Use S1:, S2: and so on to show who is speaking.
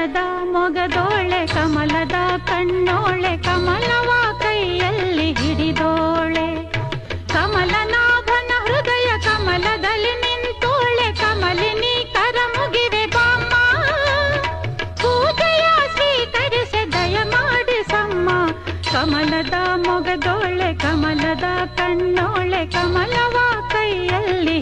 S1: ಕಮಲದ ಮೊಗದೋಳೆ ಕಮಲದ ಕಣ್ಣೋಳೆ ಕಮಲವ ಕೈಯಲ್ಲಿ ಹಿಡಿದೋಳೆ ಕಮಲನಾಭನ ಹೃದಯ ಕಮಲದಲ್ಲಿ ನಿಂತೋಳೆ ಕಮಲಿನಿ ಕರ ಮುಗಿವೆ ಬಾಮ್ಮ ಪೂಜೆಯ ಸ್ವೀಕರಿಸಿ ದಯ ಮಾಡಿಸಮ್ಮ ಕಮಲದ ಮೊಗದೋಳೆ ಕಮಲದ ಕಣ್ಣೋಳೆ ಕಮಲವ ಕೈಯಲ್ಲಿ